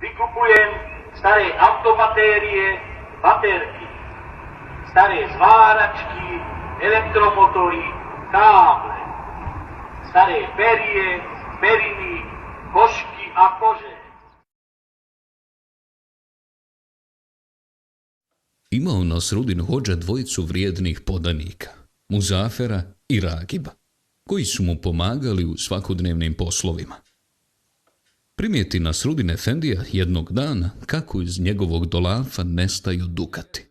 Vykupujem staré automatérie, baterky, staré zváračky, elektromotory, káble, staré perie, periny, košky a kože. Imao Nasrudin hođa dvojicu vrijednih podanika, Muzafera i Ragiba, koji su mu pomagali u svakodnevnim poslovima. Primijeti Nasrudin efendija jednog dana kako iz njegovog dolafa nestaju dukati.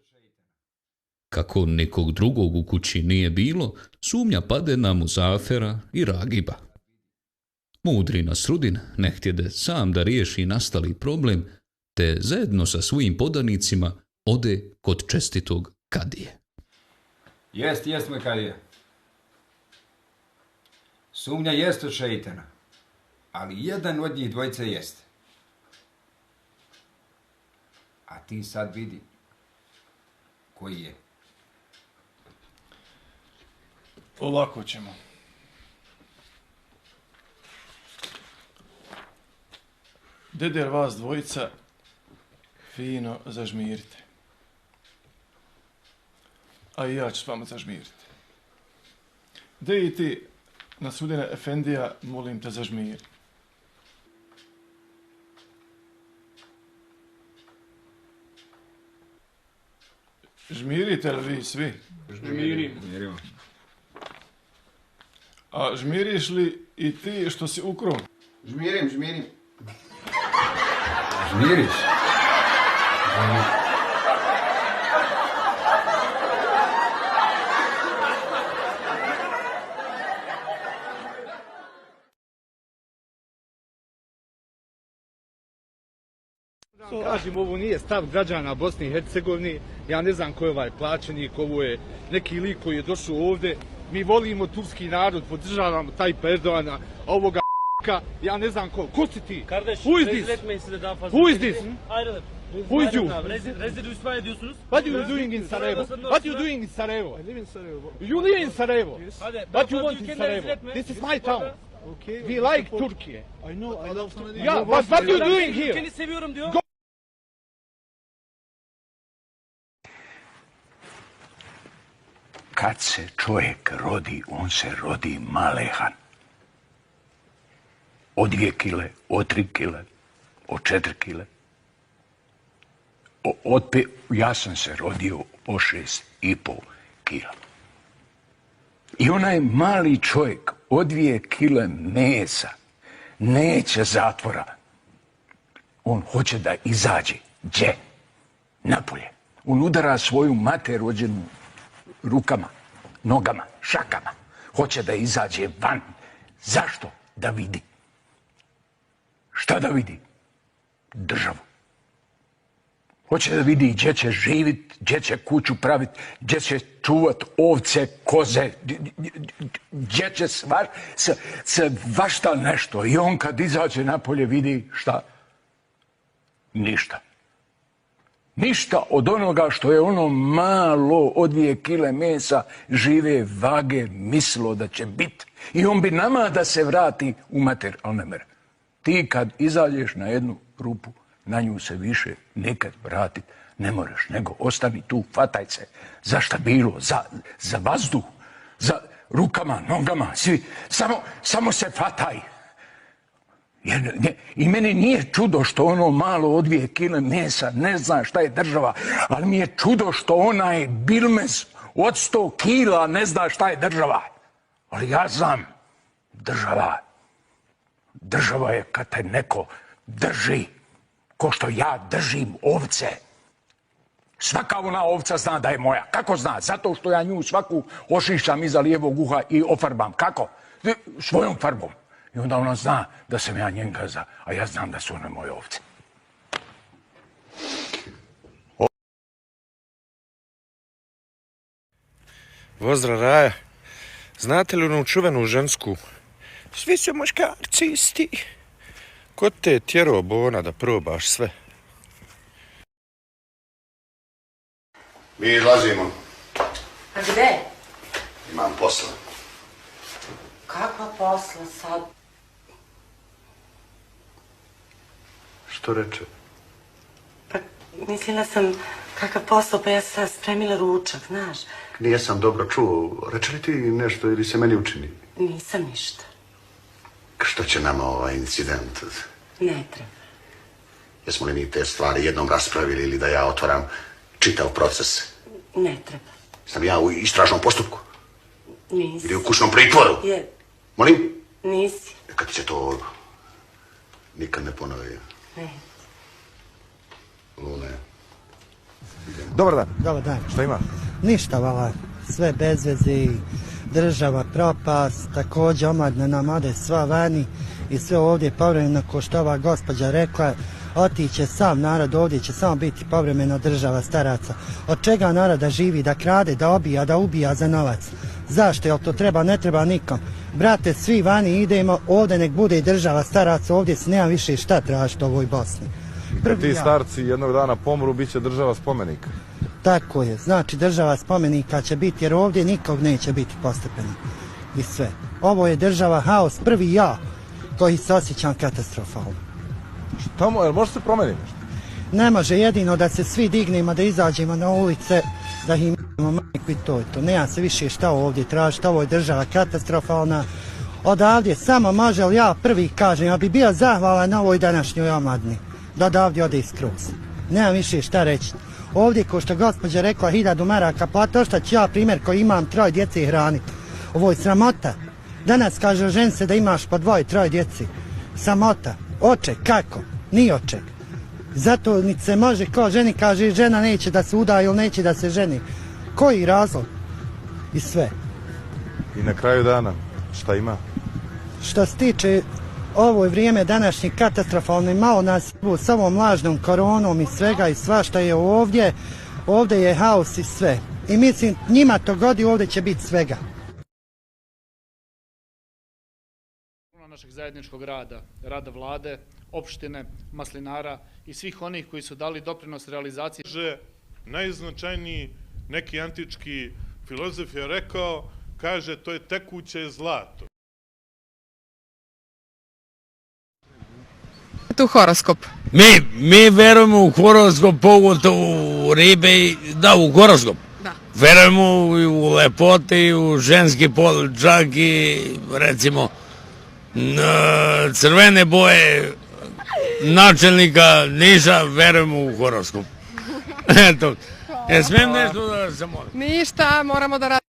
Kako nikog drugog u kući nije bilo, sumnja pade na Muzafera i Ragiba. Mudri Nasrudin ne htjede sam da riješi nastali problem, te zajedno sa svojim podanicima ode kod čestitog kadije. Jest moj kadija. Sumnja jest od šeitana, ali jedan od njih dvojice jest. A ti sad vidi koji je. Ovako ćemo. Deder vas dvojica fino zažmirite. A i ja ću s vama zažmiriti. De i ti, Nasrudine efendija, molim te zažmiri. Žmirite li vi svi? Žmirimo. A žmiriš li i ti što si ukro? Žmirim. Žmiriš? Kažem, ovo nije stav građana Bosne i Hercegovine, ja ne znam ko je ovaj plaćenik, ovo je neki lik koji je došao ovdje, mi volimo turski narod, podržavamo taj Erdogana, ovoga ja ne znam ko si ti? Kardeş, rezil etmeyin size daha fazla. Who is this? Ayrılıp. Who is you? Rezil rüsva ediyorsunuz. What are you doing in Sarajevo? What are you doing in Sarajevo? I live in Sarajevo. You live in Sarajevo? Yes. Hadi. What you want in Sarajevo? This is my town. Okay. We like Turkey. I know, I love Turkey. Yeah, but what are you doing here? Ülkeni seviyorum diyor. Kad se čovjek rodi, on se rodi malehan. Od 2 kile, od 3 kile, od 4 kile. Ja sam se rodio o 6,5 kila. I onaj mali čovjek od 2 kile mesa neće zatvora. On hoće da izađe. Gdje? Napolje. On udara svoju mater rođenu rukama, nogama, šakama. Hoće da izađe van. Zašto? Da vidi. Šta da vidi? Državu. Hoće da vidi gdje će živjeti, gdje će kuću praviti, gdje će čuvat ovce, koze, gdje će svašta nešto. I on kad izađe napolje vidi šta? Ništa. Ništa od onoga što je ono malo od 2 kile mesa žive vage mislilo da će biti. I on bi nama da se vrati u mater, ali ne mere. Ti kad izađeš na jednu rupu, na nju se više nikad vratiti ne možeš, nego ostani tu, fataj se za šta bilo, za vazduh, za rukama, nogama, svi, samo se fataj. I meni nije čudo što ono malo od 2 kile mesa ne zna šta je država, ali mi je čudo što onaj bilmes od 100 kila ne zna šta je država. Ali ja znam, država je kad te neko drži, ko što ja držim ovce. Svaka ona ovca zna da je moja. Kako zna? Zato što ja nju svaku ošišam iza lijevog uha i ofarbam. Kako? Svojom farbom. I onda ona zna da sam ja njen gazda, a ja znam da su one moje ovce. Pozdrav Raja, znate li onu čuvenu žensku? Svi su muškarci isti. Ko te je tjerao Bona da probaš sve? Mi izlazimo. A gde? Imam posla. Kakva posla sad? Što reče? Mislila sam kakav posao, pa ja sam spremila ručak, znaš. Nijesam dobro čuo. Reče li ti nešto ili se meni učini? Nisam ništa. Što će nama ovaj incident? Ne treba. Jesmo li mi te stvari jednom raspravili ili da ja otvaram čitav proces? Ne treba. Sam ja u istražnom postupku? Nisi. Ili u kućnom pritvoru? Je. Molim? Nisi. Kad će to nikad ne ponovi? Ne. Lune. Dobar dan. Dobar dan. Šta ima? Ništa, vala. Sve bez vezi, država propast, također omladina nam ode sva vani i sve ovdje povremeno, ko što ova gospođa rekla, otiće sam narod, ovdje će samo biti povremeno država staraca. Od čega naroda živi, da krade, da obija, da ubija za novac? Zašto? Jel to treba? Ne treba nikom. Brate, svi vani idemo, ovdje nek bude i država staraca, ovdje se nema više šta tražiti u ovoj Bosni. Kad ti starci jednog dana pomru, bit će država spomenika. Tako je, znači država spomenika će biti, jer ovdje nikog neće biti postepeno. I sve. Ovo je država haos, prvi ja, koji se osjećam katastrofalno. Šta jel može se promeniti nešto? Ne može, jedino da se svi dignemo, da izađemo na ulice, da im imamo majku i to je to. Nema se više šta ovdje tražiti, ovo je država katastrofalna. Odavdje samo može, ali ja prvi kažem, ja bi bio zahvalan na ovoj današnjoj omladini, da odavdje ode iskroz. Nema više šta reći. Ovdje, ko što gospođa rekla, 1000 maraka plata, šta ću ja primjer koji imam 3 djece hraniti. Ovo je sramota. Danas kaže ženi se da imaš po 2-3 djeci. Sramota. Oček, kako? Ni oček. Zato niti se može, ko ženi kaže, žena neće da se uda ili neće da se ženi. Koji razlog? I sve. I na kraju dana, šta ima? Što se tiče ovo je vrijeme današnje katastrofalno i malo nas s ovom lažnom koronom i svega i svašta je ovdje. Ovdje je haos i sve. I mislim, njima to godi, ovdje će biti svega. Našeg zajedničkog rada vlade, opštine, maslinara i svih onih koji su dali doprinos realizaciji. Najznačajniji neki antički filozof je rekao, kaže, to je tekuće zlato. Tu horoskop. Mi verujemo u horoskop, pogotovo u ribe, da, u horoskop. Da. Verujemo u lepote i u ženski pol, čak i, recimo, crvene boje načelnika Niša, verujemo u horoskop. Eto, smijem nešto da se molim? Ništa, moramo da radimo.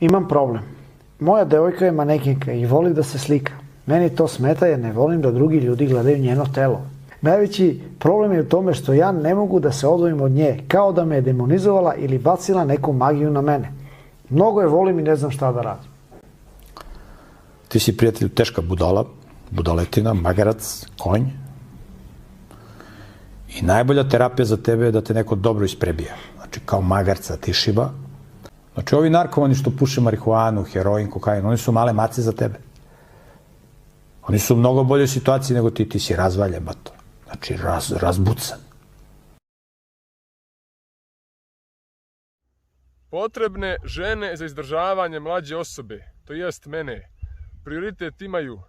Imam problem. Moja devojka je manekinka i voli da se slika. Meni to smeta jer ne volim da drugi ljudi gledaju njeno telo. Najveći problem je u tome što ja ne mogu da se odvojim od nje, kao da me je demonizovala ili bacila neku magiju na mene. Mnogo je volim i ne znam šta da radim. Ti si, prijatelju, teška budala, budaletina, magarac, konj. I najbolja terapija za tebe je da te neko dobro isprebija. Znači, kao magarca ti šiba. Znači, ovi narkomani što puše marihuanu, heroin, kokain, oni su male mace za tebe. Oni su u mnogo boljoj situaciji nego ti si razvaljen, bato. Znači, razbucan. Potrebne žene za izdržavanje mlađe osobe, to jest mene. Prioritet imaju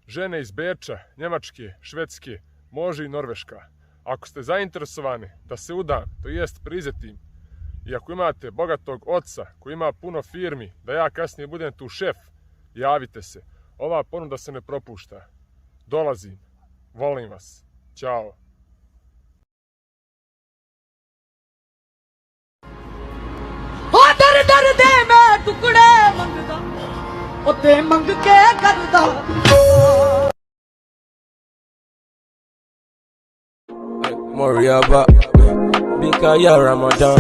žene iz Beča, Njemačke, Švedske, može i Norveška. Ako ste zainteresovani da se udam, to jest prizetim, i ako imate bogatog oca koji ima puno firmi, da ja kasnije budem tu šef, javite se. Ova ponuda se ne propušta. Dolazim. Volim vas. Ćao. मैं टुकड़े मंगदा ओते मंग के करदा Moriaba Bikaya Ramadan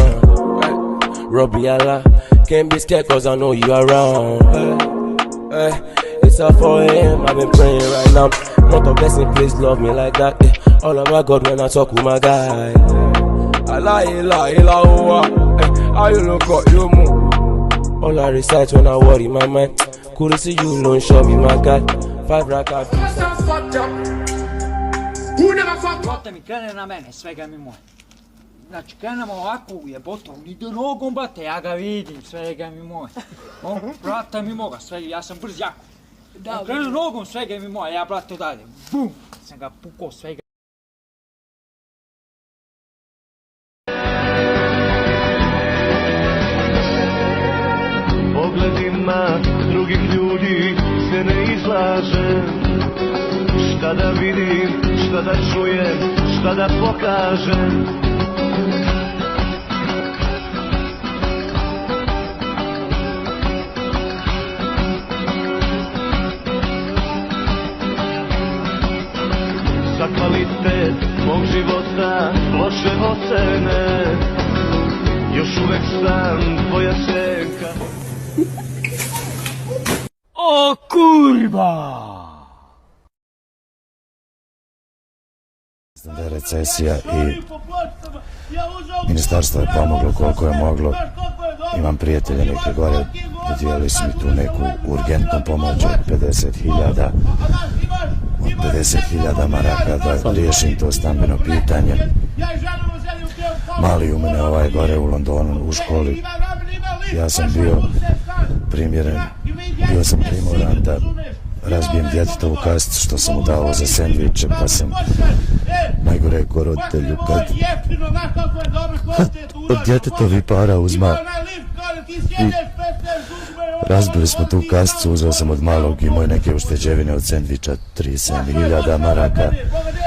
Robiala can't be scared cause I know you around It's a 4 a.m. I've been praying right now Not a blessing, please love me like that All of my God when I talk with my guy Allah, ilah, ilah, how you look at you move All I recite when I worry my mind Couldn't see you alone, show me my God 5 raka Brate mi krene na mene, svega mi moje. Znači, krenemo ovako u jebotom, ide nogom, brate, ja ga vidim, svega mi moje. Brate mi moga, svega, ja sam brz jako. Krenu nogom, svega mi moja, ja brate dalje. Bum! Sam ga pukao svega. Pogledima drugih ljudi se ne izlažem. Šta da vidim, šta da čujem, šta da pokažem. Za kvalitet mog života loše ocene. Još uvek sam tvoja senka. O kurva! Znam da je recesija i ministarstvo je pomoglo koliko je moglo. Imam prijatelje neke gore, dodijeli su mi tu neku urgentnu pomoć od 50.000 maraka da riješim to stambeno pitanje. Mali u mene ovaj gore u Londonu u školi. Ja sam bio sam primoran da razbijem djetetovu kasicu što sam mu dao za sendviče, pa sam najgore rekao roditelju kad od djetetovi para uzma i razbili smo tu kasicu, uzeo sam od malog i moje neke ušteđevine od sendviča 37.000 maraka,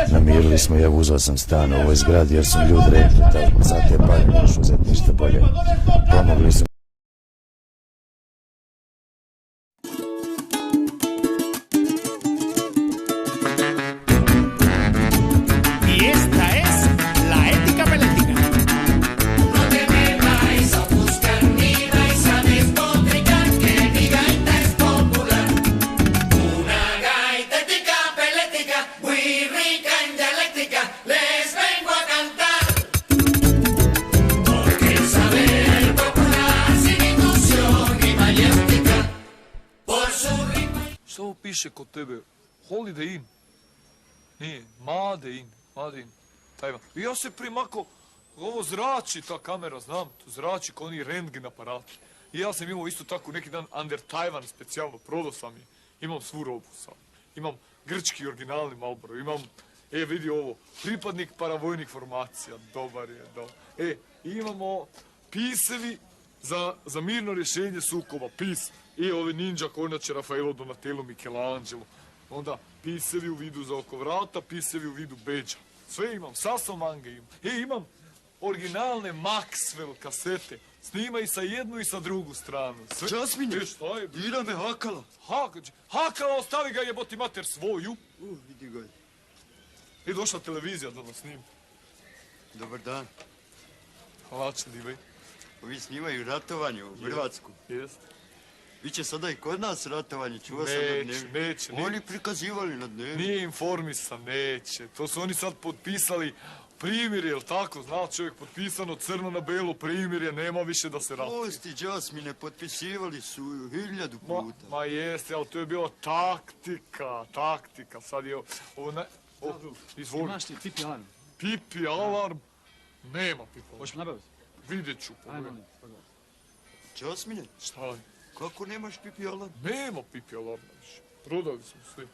namirili smo i evo uzeo sam stan u ovoj zgradi jer su ljudi rekli da za te pare ne možeš uzeti ništa bolje, pomogli su. Šta ovo piše kod tebe? Holiday Inn? Nije, Made Inn. Tajvan. I ja se primakao, ovo zrači ta kamera, znam, to zrači kao oni rentgen aparati. I ja sam imao isto tako neki dan Under Taiwan specijalno, prodao sam je. Imam svu robu sam. Imam grčki originalni Marlboro, imam, vidi ovo, pripadnik paravojnih formacija, dobar je, dobar. Imamo pisevi za mirno rješenje sukoba, pis. I ovi ninja kornjače Rafaelo, Donatello, Michelangelo. Onda pisevi u vidu za oko vrata, pisevi u vidu beđa. Sve imam, saso mange imam. Imam originalne Maxwell kasete. Snima i sa jednu i sa drugu stranu. Jasmine, Ira me hakala. Hakala, ostavi ga jeboti mater svoju. Vidi ga. I došla televizija da nas snima. Dobar dan. Hvala će divej. Ovi snimaju ratovanje u Hrvatsku. Jest. Biće sada i kod nas ratovanje, čuva sam na dnevniku. Neće. Oni prikazivali na dnevniku. Nije informisan, neće. To su oni sad potpisali primirje, jel tako? Zna čovjek potpisano crno na belo primirje, nema više da se ratuje. Pusti, Jasmine, potpisivali su 1000 puta. Ma jeste, ali to je bila taktika. Sad je ovo ne... Izvoli. Imaš ti Pipi alarm? Pipi alarm? Nema Pipi alarm. Hoćeš nabaviti? Vidjet ću. Jasmine? Šta je? Kako nemaš Pipi alarm? Nema Pipi alarma više. Prodali smo sve.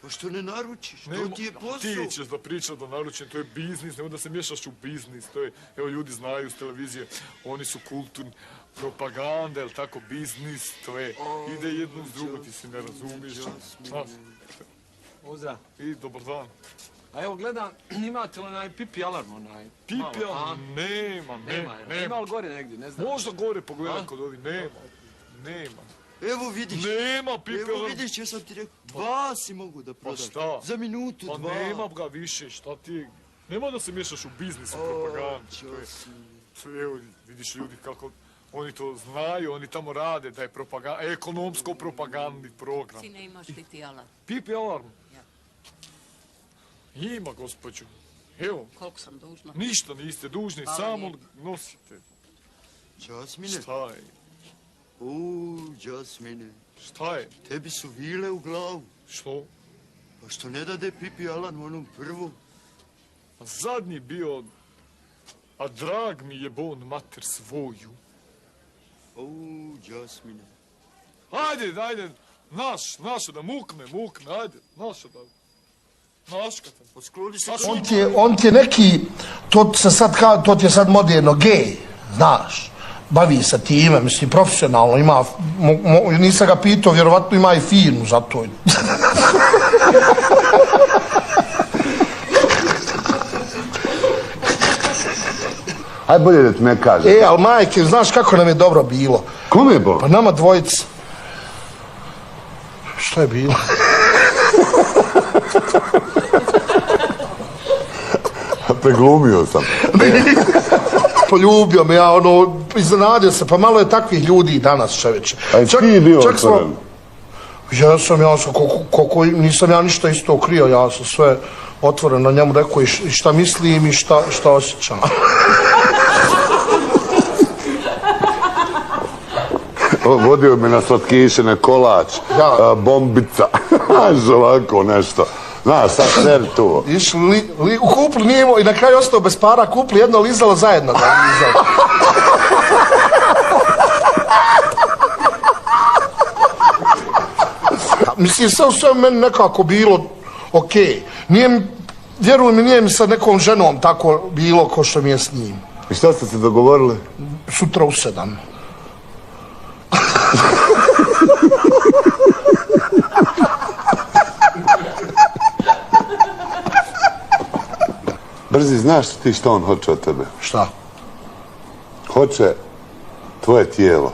Pa što ne naručiš? To ti je posao. Ti ćeš da pričaš da naručim, to je biznis, nemoj da se miješaš u biznis. To je, evo ljudi znaju s televizije, oni su kulturni, propaganda, jel tako, biznis, to je, ide jedno s drugo, ti si ne razumiješ. Pozdrav. I dobar dan. A evo gledam, imate li onaj Pipi alarm onaj? Pipi alarm? Nema. Ima li gore negdje, ne znam. Možda gore pogledam kod ovih, nema. Evo vidiš. Nema Pipi alarm. Evo vidiš, ja sam ti rekao, 2 si mogu da prodaš. Pa šta? Za minutu, 2. Pa nema ga više, šta ti... Nemoj da se miješaš u biznis, u propagandu. Evo, vidiš ljudi kako... Oni to znaju, oni tamo rade da je ekonomsko-propagandni program. Sine, imaš li ti alarm? Pipi alarm? Ima, gospođo. Evo. Koliko sam dužna? Ništa niste dužni, samo nosite. Jasmine? Šta je? Jasmine. Šta je? Tebi su vile u glavu. Što? Pa što ne dade Pipi alarm onom prvom? A zadnji bio... A drag mi je bon mater svoju. Jasmine. Ajde, Naš da mukne, ajde, naš da... Naš kad sam poskludi se... On ti je neki, to ti je sad moderno, gej, znaš. Bavi se time, mislim, profesionalno ima, nisam ga pitao, vjerovatno ima i firmu za to. Aj bolje da ti ne kažem. Ali majke, znaš kako nam je dobro bilo? Kome je bilo? Pa nama dvojica. Što je bilo? Preglumio sam. Poljubio me, ja iznenadio se, pa malo je takvih ljudi danas, čoveče. A ti je bio otvoren? Ja sam, koliko nisam ja ništa isto krio, ja sam sve otvoreno njemu rekao i šta mislim i šta osjećam. Vodio me na slatkiše, na kolač, bombica, znaš ovako nešto. Znaš, sad ser tu. Kupli nije imao i na kraju ostao bez para, kupli jedno lizalo zajedno da lizalo. Mislim, sve u svemu meni nekako bilo okej. Vjeruj mi, nije mi sa nekom ženom tako bilo ko što mi je s njim. I šta ste se dogovorili? Sutra u 7. Brzi, znaš ti šta on hoće od tebe? Šta? Hoće tvoje tijelo.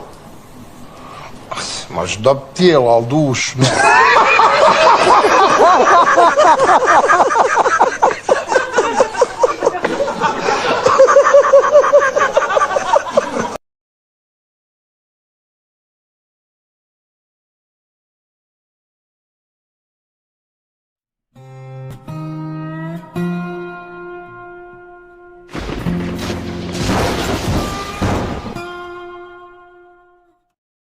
Možda tijelo, ali dušu ne.